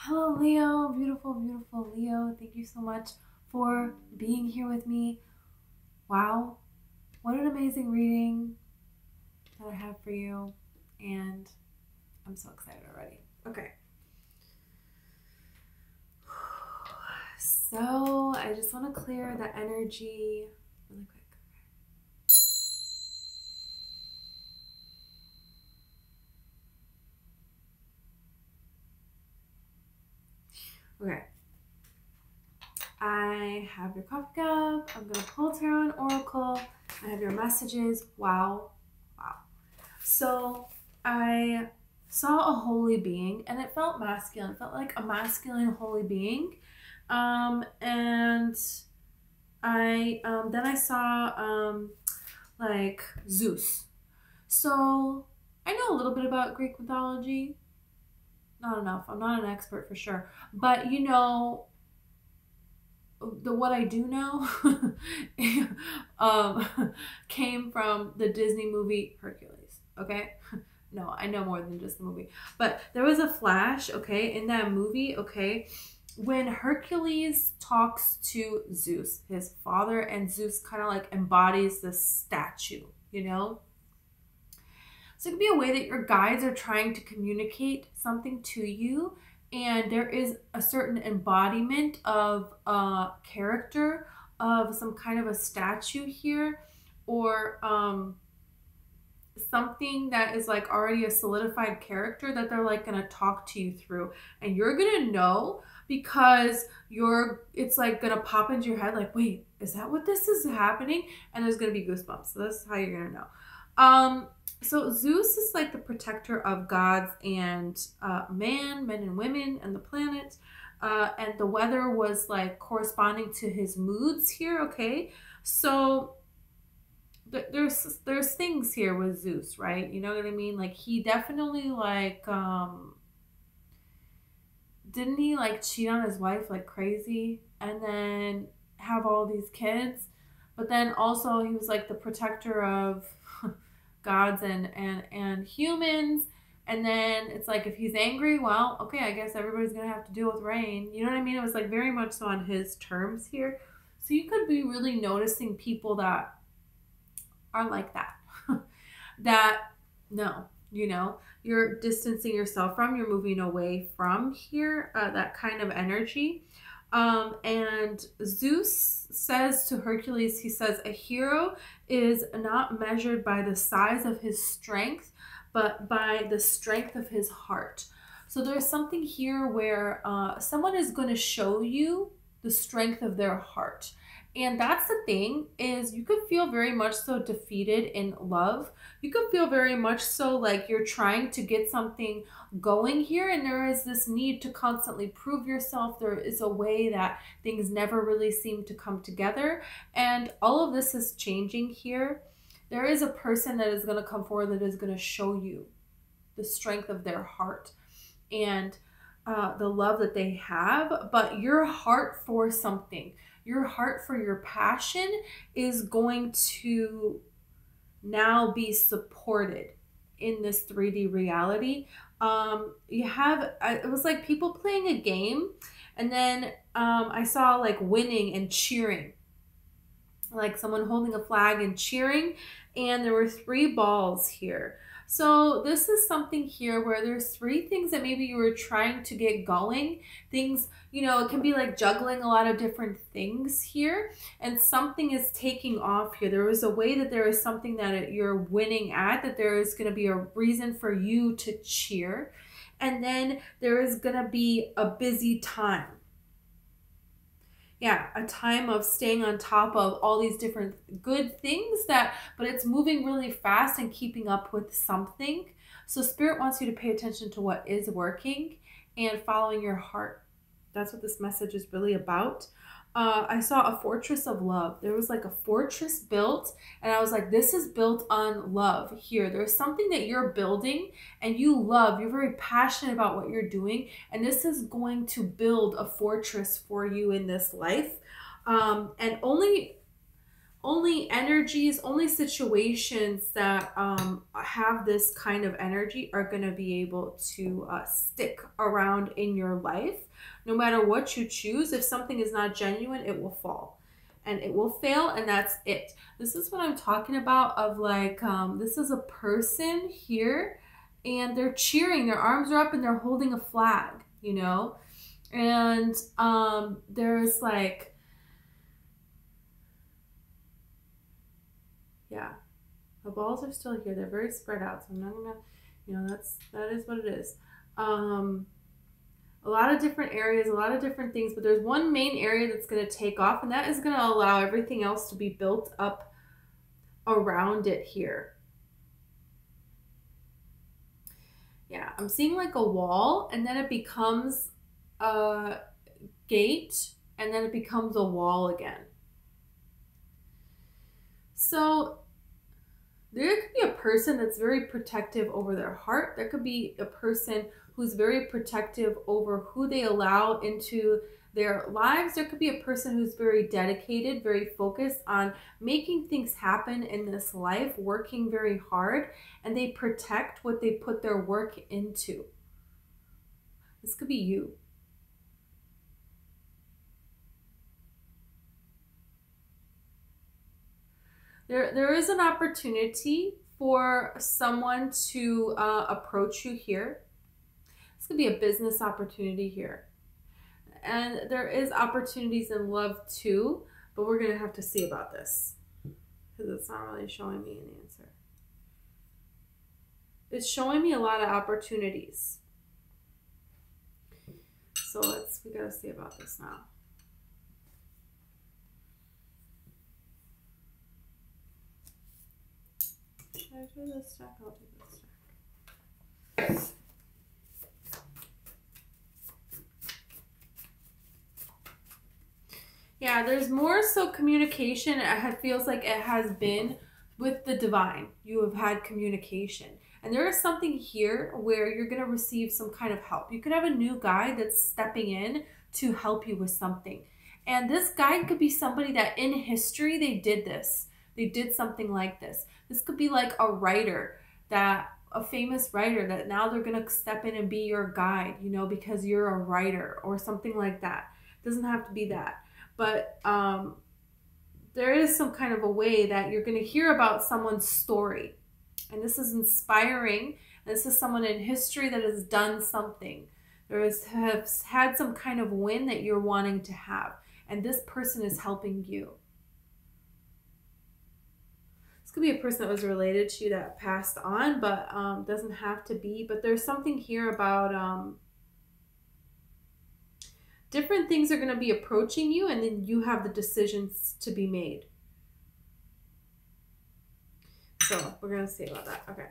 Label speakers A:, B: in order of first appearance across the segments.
A: Hello, Leo. Beautiful, beautiful Leo. Thank you so much for being here with me. Wow, what an amazing reading that I have for you. And I'm so excited already. Okay. So I just want to clear the energy really quick. Okay. I have your coffee cup. I'm going to pull Tarot and Oracle. I have your messages. Wow. Wow. So I saw a holy being and it felt masculine. It felt like a masculine holy being. And I then I saw like Zeus. So I know a little bit about Greek mythology. Not enough. I'm not an expert for sure. But you know, what I do know came from the Disney movie Hercules. Okay. No, I know more than just the movie. But there was a flash, okay, in that movie, okay, when Hercules talks to Zeus, his father, and Zeus kind of like embodies the statue, you know? So it could be a way that your guides are trying to communicate something to you, and there is a certain embodiment of a character of some kind of a statue here, or something that is like already a solidified character that they're like gonna talk to you through, and you're gonna know because it's like gonna pop into your head like, wait, is that what this is happening? And there's gonna be goosebumps. So that's how you're gonna know. So Zeus is like the protector of gods and men and women and the planet, and the weather was like corresponding to his moods here. Okay, so there's things here with Zeus, right? You know what I mean? Like he definitely like didn't he like cheat on his wife like crazy and then have all these kids? But then also he was like the protector of gods and humans. And then it's like if he's angry, well, okay, I guess everybody's gonna have to deal with rain. You know what I mean? It was like very much so on his terms here. So you could be really noticing people that are like that. That, no, you know, you're distancing yourself from, you're moving away from here, that kind of energy. And Zeus says to Hercules, he says, a hero is not measured by the size of his strength, but by the strength of his heart. So there's something here where someone is going to show you the strength of their heart. And that's the thing, is you could feel very much so defeated in love. You could feel very much so like you're trying to get something going here, and there is this need to constantly prove yourself. There is a way that things never really seem to come together, and all of this is changing here. There is a person that is going to come forward that is going to show you the strength of their heart and the love that they have, but your heart for something, your heart for your passion is going to now be supported in this 3D reality. It was like people playing a game, and then I saw like winning and cheering, like someone holding a flag and cheering, and there were 3 balls here. So this is something here where there's 3 things that maybe you were trying to get going. Things, you know, it can be like juggling a lot of different things here, and something is taking off here. There is a way that there is something that you're winning at, that there is going to be a reason for you to cheer. And then there is going to be a busy time. Yeah, a time of staying on top of all these different good things, but it's moving really fast and keeping up with something. So Spirit wants you to pay attention to what is working and following your heart. That's what this message is really about. I saw a fortress of love. There was like a fortress built, and I was like, this is built on love here. There's something that you're building and you love. You're very passionate about what you're doing, and this is going to build a fortress for you in this life. And only only energies, only situations that have this kind of energy are going to be able to stick around in your life. No matter what you choose, if something is not genuine, it will fall and it will fail, and that's it. This is what I'm talking about of like, this is a person here and they're cheering, their arms are up and they're holding a flag, you know? And there's like, yeah, the balls are still here. They're very spread out, so I'm not gonna, you know, that is what it is. A lot of different areas, a lot of different things, but there's one main area that's going to take off, and that is going to allow everything else to be built up around it here. Yeah, I'm seeing like a wall, and then it becomes a gate, and then it becomes a wall again. So there could be a person that's very protective over their heart. There could be a person who's very protective over who they allow into their lives. There could be a person who's very dedicated, very focused on making things happen in this life, working very hard, and they protect what they put their work into. This could be you. There is an opportunity for someone to approach you here. This could be a business opportunity here. And there is opportunities in love too, but we're going to have to see about this because it's not really showing me an answer. It's showing me a lot of opportunities. So we got to see about this now. Should I do this stack? I'll do this stack. Yeah, there's more so communication. It feels like it has been with the divine. You have had communication. And there is something here where you're going to receive some kind of help. You could have a new guide that's stepping in to help you with something. And this guide could be somebody that in history they did this. They did something like this. This could be like a writer, a famous writer that now they're going to step in and be your guide, you know, because you're a writer or something like that. It doesn't have to be that. But there is some kind of a way that you're going to hear about someone's story. And this is inspiring. This is someone in history that has done something. Has had some kind of win that you're wanting to have. And this person is helping you. This could be a person that was related to you that passed on, but doesn't have to be. But there's something here about different things are going to be approaching you, and then you have the decisions to be made. So we're going to see about that. Okay.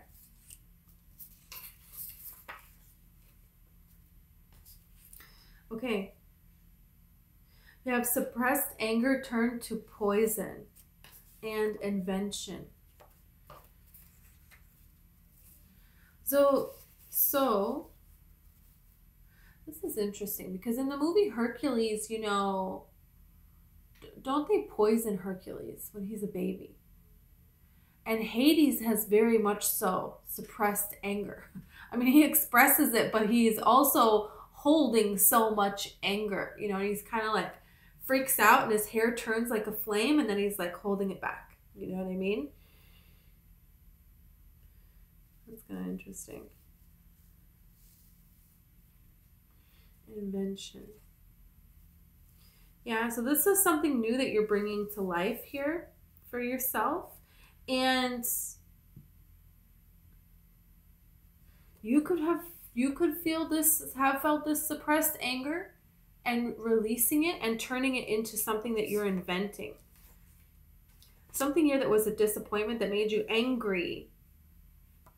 A: Okay. You have suppressed anger turned to poison and invention. So this is interesting because in the movie Hercules, you know, don't they poison Hercules when he's a baby? And Hades has very much so suppressed anger. I mean, he expresses it, but he is also holding so much anger. You know, and he's kind of like freaks out and his hair turns like a flame and then he's like holding it back. You know what I mean? That's kind of interesting. Invention. Yeah, so this is something new that you're bringing to life here for yourself. And you could have felt this suppressed anger and releasing it and turning it into something that you're inventing. Something here that was a disappointment that made you angry,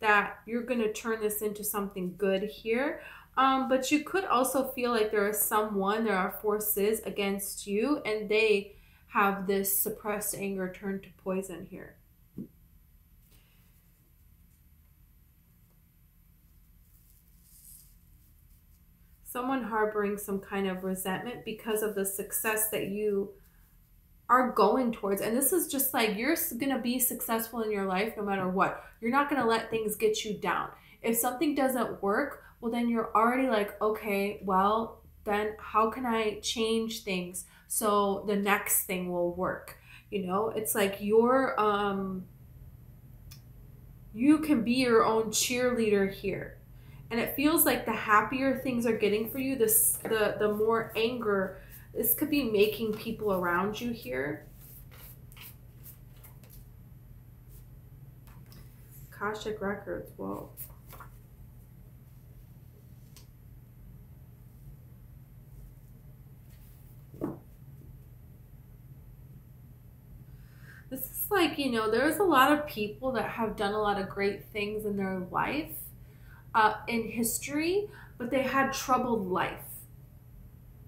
A: that you're going to turn this into something good here. But you could also feel like there are forces against you and they have this suppressed anger turned to poison here. Someone harboring some kind of resentment because of the success that you are going towards. And this is just like, you're going to be successful in your life no matter what. You're not going to let things get you down. If something doesn't work, well, then you're already like, okay, well, then how can I change things so the next thing will work? You know, it's like you're, you can be your own cheerleader here. And it feels like the happier things are getting for you, the more anger. This could be making people around you here. Akashic records, whoa. This is like, you know, there's a lot of people that have done a lot of great things in their life, in history, but they had troubled life,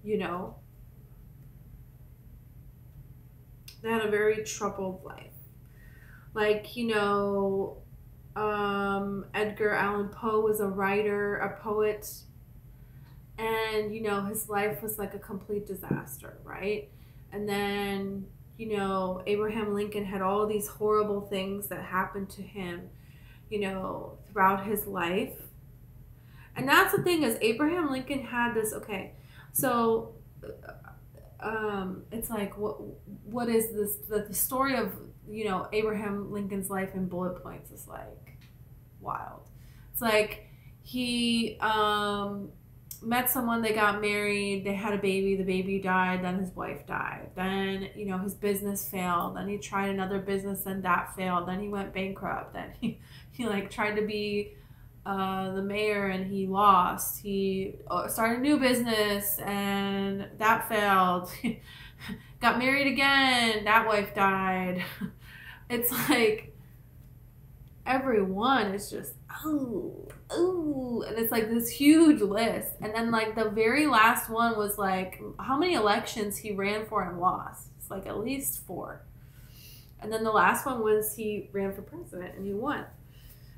A: you know. They had a very troubled life. Like, you know, Edgar Allan Poe was a writer, a poet, and, you know, his life was like a complete disaster, right? And then, you know, Abraham Lincoln had all these horrible things that happened to him, you know, throughout his life. And that's the thing, is Abraham Lincoln had this, okay, so it's like, what is this, the story of, you know, Abraham Lincoln's life in bullet points is like wild. It's like he met someone, they got married, they had a baby, the baby died, then his wife died, then, you know, his business failed, then he tried another business and that failed, then he went bankrupt, then he like tried to be the mayor and he lost, he started a new business and that failed, got married again, that wife died. It's like everyone is just ooh, and it's like this huge list. And then like the very last one was like how many elections he ran for and lost. It's like at least 4. And then the last one was he ran for president and he won.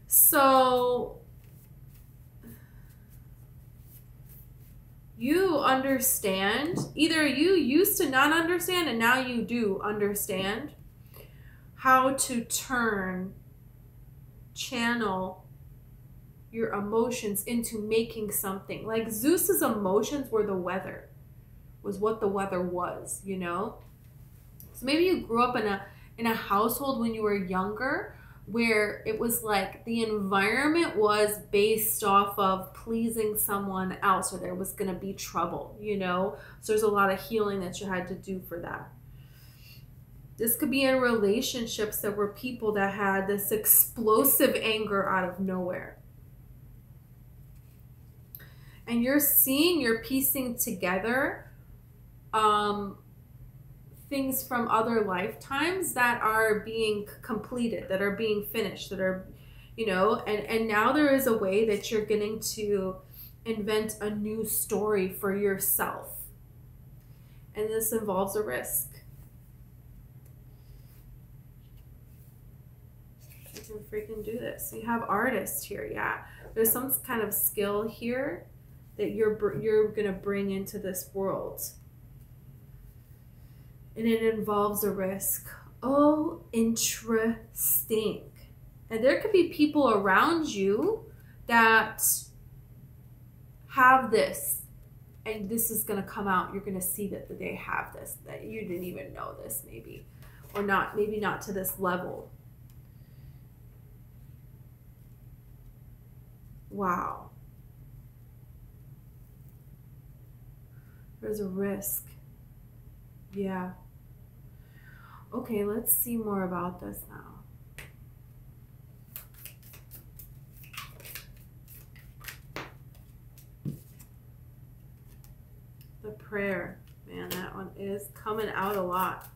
A: So you understand, either you used to not understand and now you do understand how to channel your emotions into making something. Like Zeus's emotions were the weather, was what the weather was, you know? So maybe you grew up in a household when you were younger where it was like the environment was based off of pleasing someone else, or there was going to be trouble, you know? So there's a lot of healing that you had to do for that. This could be in relationships that were people that had this explosive anger out of nowhere. And you're piecing together things from other lifetimes that are being completed, that are being finished, that are, you know, and now there is a way that you're getting to invent a new story for yourself. And this involves a risk. You can freaking do this. You have artists here, yeah. There's some kind of skill here that you're gonna bring into this world. And it involves a risk. Oh, interesting. And there could be people around you that have this, and this is going to come out. You're going to see that they have this, that you didn't even know this, maybe, or not, maybe not to this level. Wow. There's a risk. Yeah. Okay, let's see more about this now. The prayer. Man, that one is coming out a lot.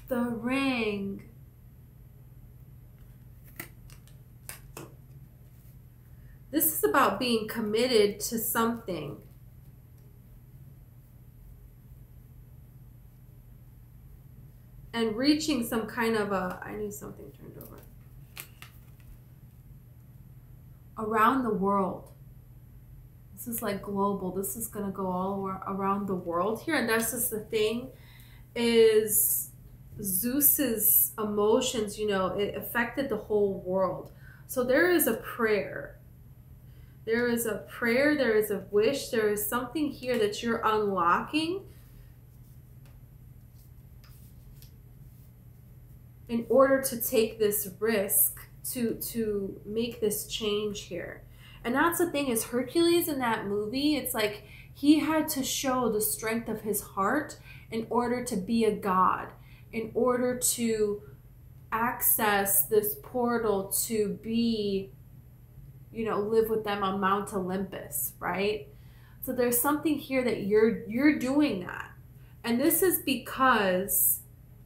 A: The ring. This is about being committed to something. And reaching some kind of a, I need something turned over. around the world. This is like global. This is going to go all around the world here. And that's just the thing, is Zeus's emotions, you know, it affected the whole world. So there is a prayer. There is a prayer. There is a wish. There is something here that you're unlocking in order to take this risk, to make this change here. And that's the thing, is Hercules in that movie, it's like he had to show the strength of his heart in order to be a god, in order to access this portal to be, you know, live with them on Mount Olympus, right? So there's something here that you're doing that. And this is because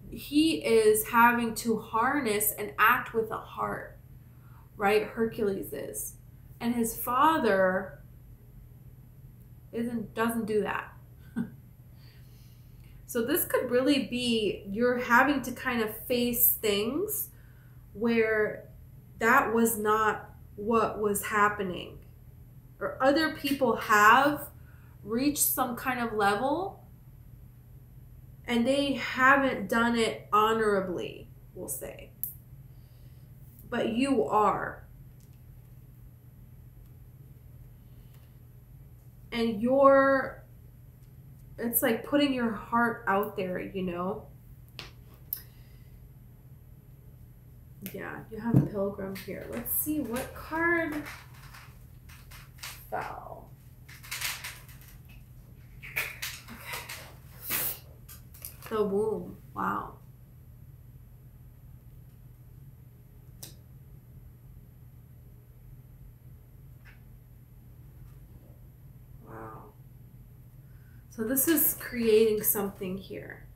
A: he is having to harness and act with a heart, right? Hercules is. And his father doesn't do that. So this could really be, you're having to kind of face things where that was not what was happening. Or other people have reached some kind of level and they haven't done it honorably, we'll say. But you are. And it's like putting your heart out there, you know? Yeah, you have a Pilgrim here. Let's see what card fell. Okay. The Womb. Wow. Wow. So this is creating something here.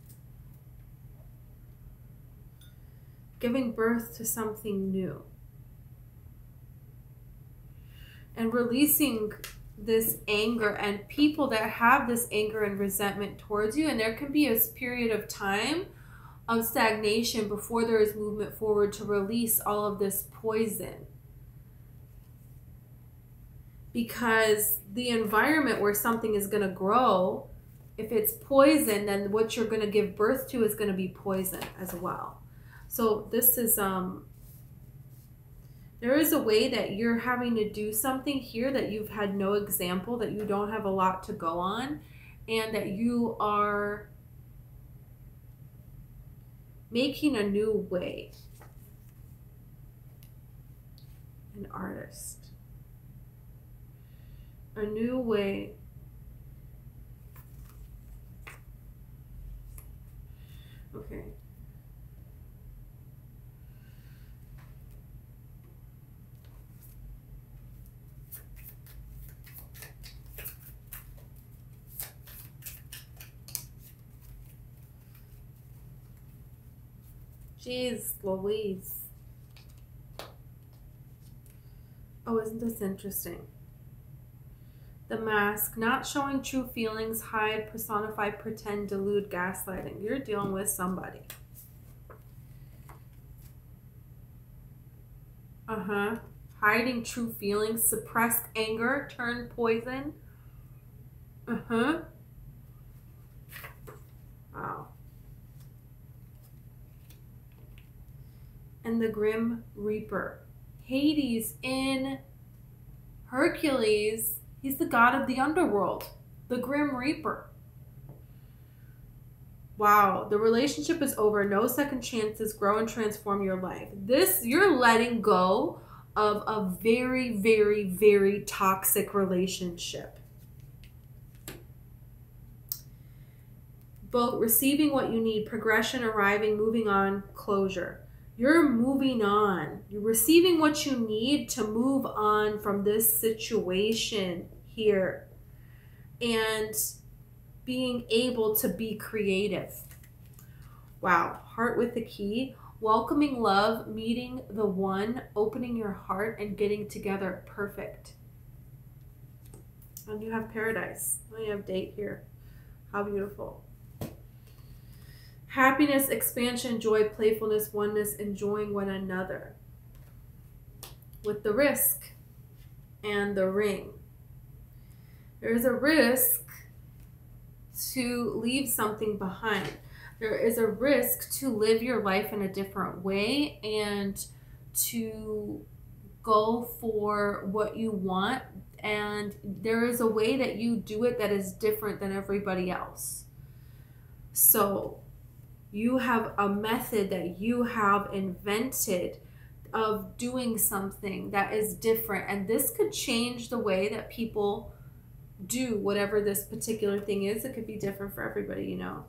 A: Giving birth to something new. And releasing this anger and people that have this anger and resentment towards you. And there can be a period of time of stagnation before there is movement forward to release all of this poison. Because the environment where something is going to grow, if it's poison, then what you're going to give birth to is going to be poison as well. So this is, there is a way that you're having to do something here that you've had no example, that you don't have a lot to go on, and that you are making a new way. An artist. A new way. Okay. Jeez Louise. Oh, isn't this interesting? The Mask. Not showing true feelings. Hide, personify, pretend, delude, gaslighting. You're dealing with somebody. Hiding true feelings. Suppressed anger. Turn poison. Wow. And the Grim Reaper. Hades in Hercules. He's the god of the underworld. The Grim Reaper. Wow. The relationship is over. No second chances. Grow and transform your life. This, you're letting go of a very, very, very toxic relationship. Both receiving what you need, progression, arriving, moving on, closure. You're moving on. You're receiving what you need to move on from this situation here. And being able to be creative. Wow. Heart with the key. Welcoming love, meeting the one, opening your heart, and getting together. Perfect. And you have paradise. And you have date here. How beautiful. Happiness, expansion, joy, playfulness, oneness, enjoying one another. With the risk. and the Ring. There is a risk to leave something behind. There is a risk to live your life in a different way and to go for what you want. And there is a way that you do it that is different than everybody else. So you have a method that you have invented of doing something that is different. And this could change the way that people do whatever this particular thing is. It could be different for everybody, you know.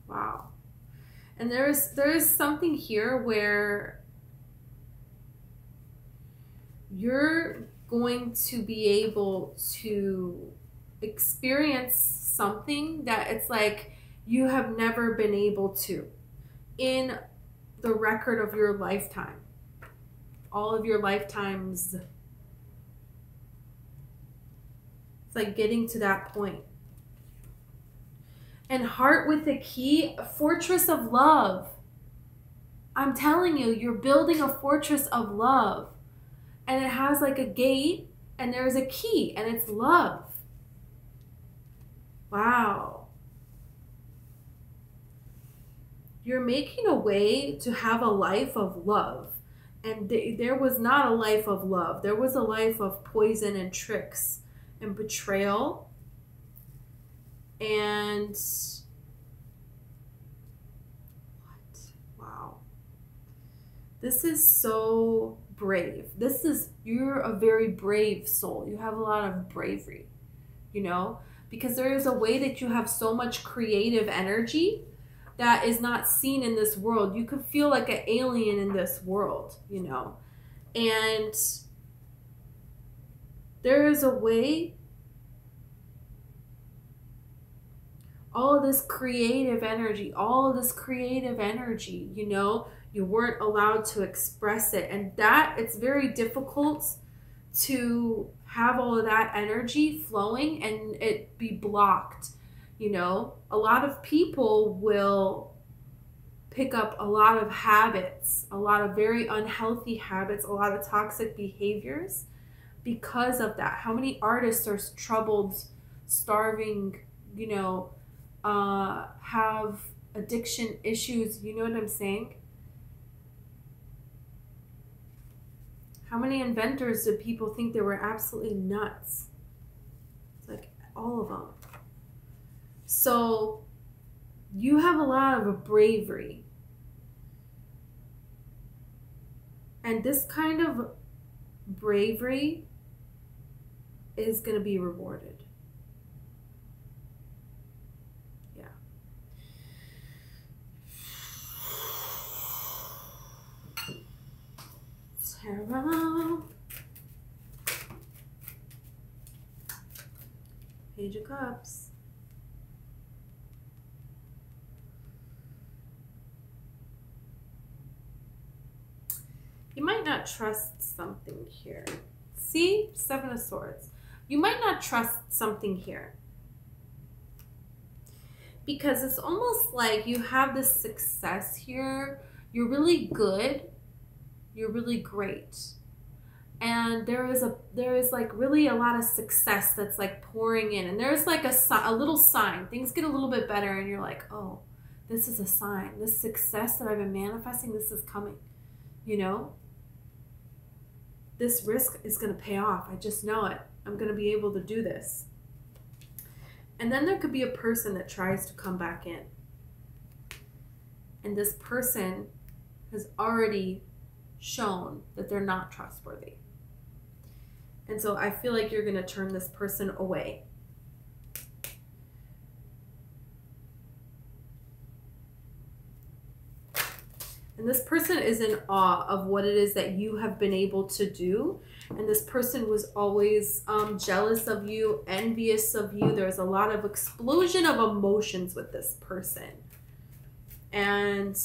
A: Wow. And there is something here where you're going to be able to experience something that it's like you have never been able to in the record of your lifetime. All of your lifetimes. It's like getting to that point. And Heart with the Key, a fortress of love. I'm telling you, you're building a fortress of love. And it has like a gate and there's a key and it's love. Wow. You're making a way to have a life of love. And there was not a life of love. There was a life of poison and tricks and betrayal. And what? Wow. This is so brave. You're a very brave soul. You have a lot of bravery, you know, because there is a way that you have so much creative energy that is not seen in this world. You could feel like an alien in this world, you know. And there is a way, all of this creative energy, you know, you weren't allowed to express it. And that, it's very difficult to have all of that energy flowing and it be blocked. You know, a lot of people will pick up a lot of habits, a lot of very unhealthy habits, a lot of toxic behaviors because of that. How many artists are troubled, starving, you know, have addiction issues? You know what I'm saying? How many inventors did people think they were absolutely nuts? It's like all of them. So you have a lot of bravery. And this kind of bravery is going to be rewarded. Yeah. Tarot. Page of Cups. You might not trust something here. See? Seven of Swords. You might not trust something here. Because it's almost like you have this success here. You're really good. You're really great. And there is like really a lot of success that's like pouring in. And there's like a little sign. Things get a little bit better and you're like, oh, this is a sign. This success that I've been manifesting, this is coming. You know? This risk is going to pay off. I just know it. I'm going to be able to do this. And then there could be a person that tries to come back in. And this person has already shown that they're not trustworthy. And so I feel like you're going to turn this person away. And this person is in awe of what it is that you have been able to do. And this person was always jealous of you, envious of you. There's a lot of explosion of emotions with this person. And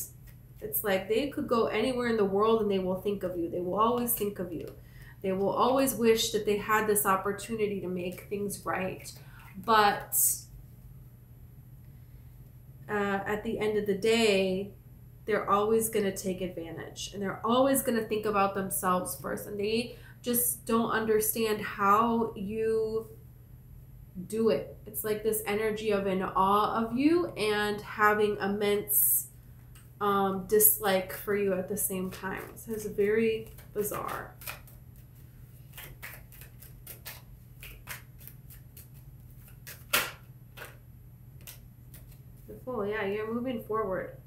A: it's like they could go anywhere in the world and they will think of you. They will always think of you. They will always wish that they had this opportunity to make things right. But at the end of the day, they're always going to take advantage, and they're always going to think about themselves first, and they just don't understand how you do it. It's like this energy of in awe of you and having immense dislike for you at the same time. So it's very bizarre. Oh yeah, you're moving forward.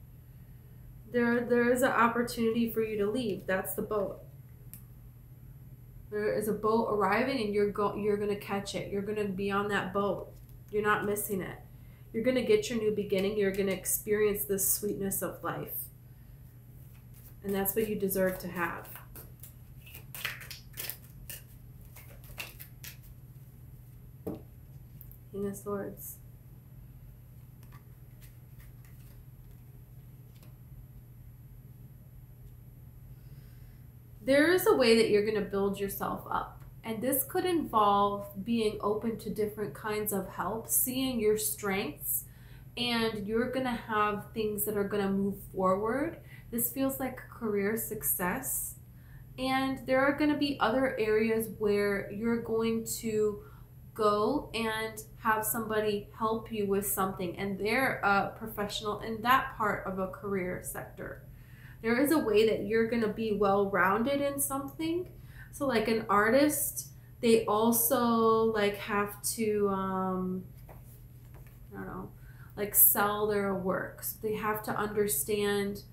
A: There is an opportunity for you to leave. That's the boat. There is a boat arriving, and you're gonna catch it. You're gonna be on that boat. You're not missing it. You're gonna get your new beginning. You're gonna experience the sweetness of life, and that's what you deserve to have. King of Swords. There is a way that you're going to build yourself up. And this could involve being open to different kinds of help, seeing your strengths, and you're going to have things that are going to move forward. This feels like career success. And there are going to be other areas where you're going to go and have somebody help you with something, and they're a professional in that part of a career sector. There is a way that you're going to be well-rounded in something. So like an artist, they also like have to, I don't know, like sell their works. They have to understand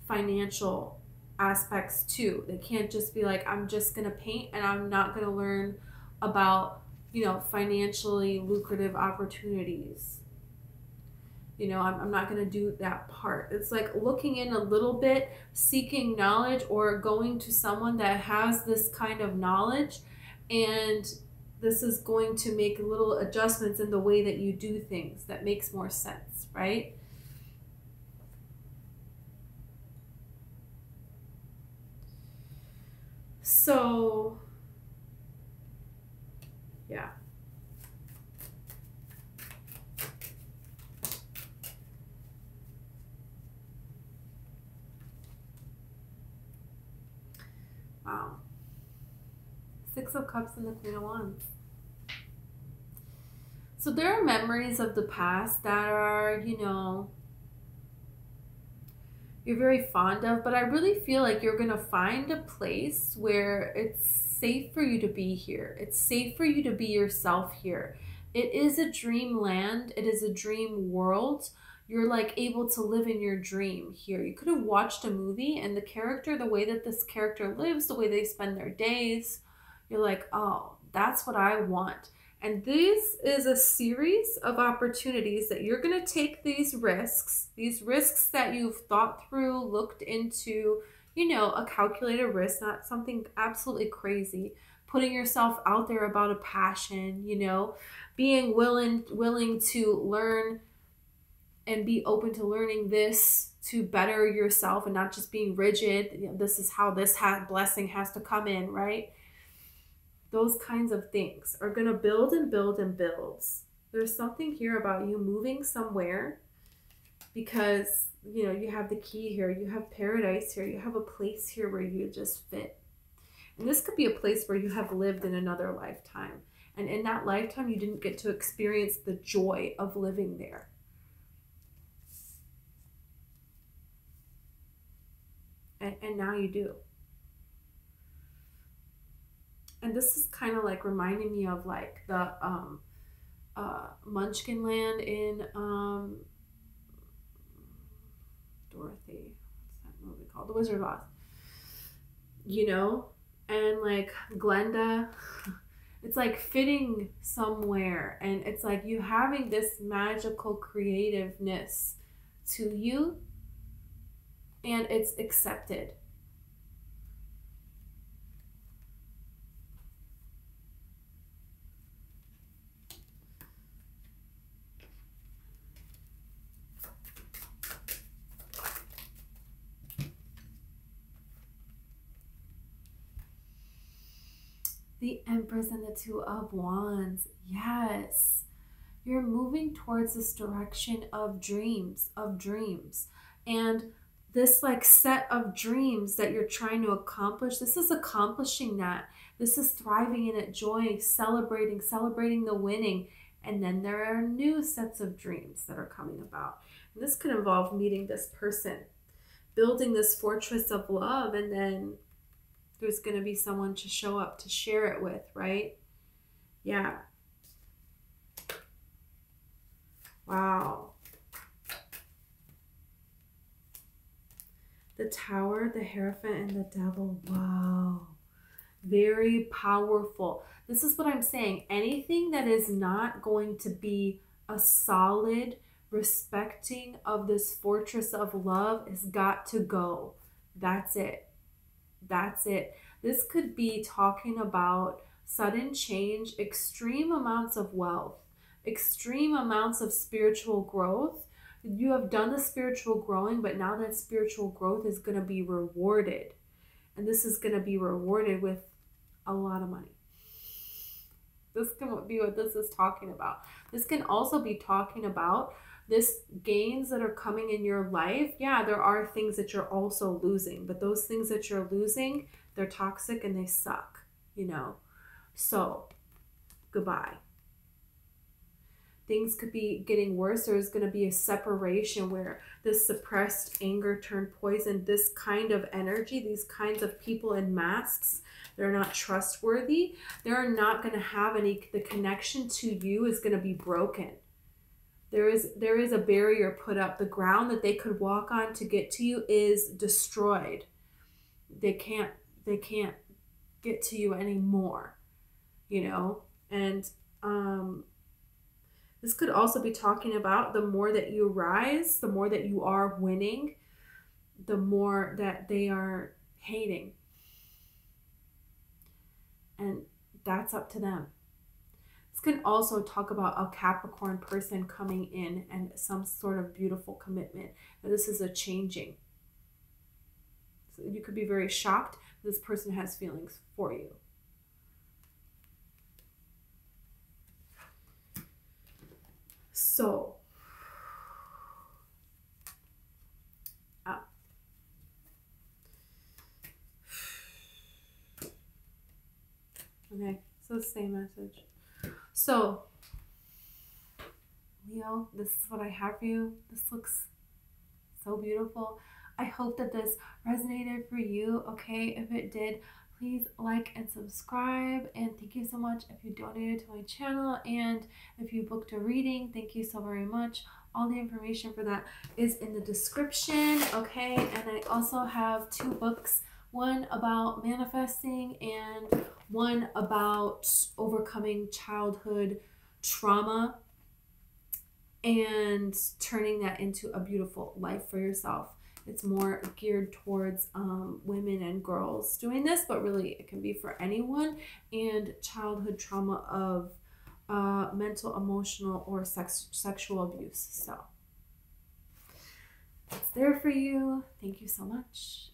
A: financial aspects too. They can't just be like, I'm just going to paint and I'm not going to learn about, you know, financially lucrative opportunities. You know, I'm not going to do that part. It's like looking in a little bit, seeking knowledge, or going to someone that has this kind of knowledge, and this is going to make little adjustments in the way that you do things that makes more sense, right? So, yeah. Wow. Six of Cups and the Queen of Wands. So there are memories of the past that are, you know, you're very fond of, but I really feel like you're going to find a place where it's safe for you to be here. It's safe for you to be yourself here. It is a dream land. It is a dream world. You're like able to live in your dream here. You could have watched a movie, and the character, the way that this character lives, the way they spend their days, you're like, oh, that's what I want. And this is a series of opportunities that you're going to take these risks that you've thought through, looked into, you know, a calculated risk, not something absolutely crazy, putting yourself out there about a passion, you know, being willing to learn and be open to learning this to better yourself and not just being rigid. You know, this is how this blessing has to come in, right? Those kinds of things are going to build and build and build. There's something here about you moving somewhere because, you know, you have the key here. You have paradise here. You have a place here where you just fit. And this could be a place where you have lived in another lifetime. And in that lifetime, you didn't get to experience the joy of living there. And now you do. And this is kind of like reminding me of like the Munchkin land in Dorothy. What's that movie called? The Wizard of Oz. You know? And like Glenda. It's like fitting somewhere. And it's like you having this magical creativeness to you. And it's accepted. The Empress and the Two of Wands. Yes. You're moving towards this direction of dreams. And this like set of dreams that you're trying to accomplish, this is accomplishing that. This is thriving in it, joy, celebrating the winning. And then there are new sets of dreams that are coming about. And this could involve meeting this person, building this fortress of love, and then there's going to be someone to show up to share it with, right? Yeah. Wow. The Tower, the Hierophant, and the Devil. Wow. Very powerful. This is what I'm saying. Anything that is not going to be a solid respecting of this fortress of love has got to go. That's it. That's it. This could be talking about sudden change, extreme amounts of wealth, extreme amounts of spiritual growth. You have done the spiritual growing, but now that spiritual growth is going to be rewarded. And this is going to be rewarded with a lot of money. This can be what this is talking about. This can also be talking about this gains that are coming in your life. Yeah, there are things that you're also losing, but those things that you're losing, they're toxic and they suck, you know? So, goodbye. Things could be getting worse. There's going to be a separation where this suppressed anger turned poison, this kind of energy, these kinds of people in masks, they're not trustworthy. They're not going to have the connection to you is going to be broken. There is a barrier put up. The ground that they could walk on to get to you is destroyed. They can't get to you anymore, you know? And, this could also be talking about the more that you rise, the more that you are winning, the more that they are hating. And that's up to them. This can also talk about a Capricorn person coming in and some sort of beautiful commitment. Now, this is a changing. So you could be very shocked that this person has feelings for you. So, okay, so same message. So, Leo, this is what I have for you. This looks so beautiful. I hope that this resonated for you. Okay, if it did, please like and subscribe. And thank you so much if you donated to my channel. And if you booked a reading, thank you so very much. All the information for that is in the description. Okay, and I also have 2 books. One about manifesting and one about overcoming childhood trauma and turning that into a beautiful life for yourself. It's more geared towards women and girls doing this, but really it can be for anyone. And childhood trauma of mental, emotional, or sexual abuse. So it's there for you. Thank you so much.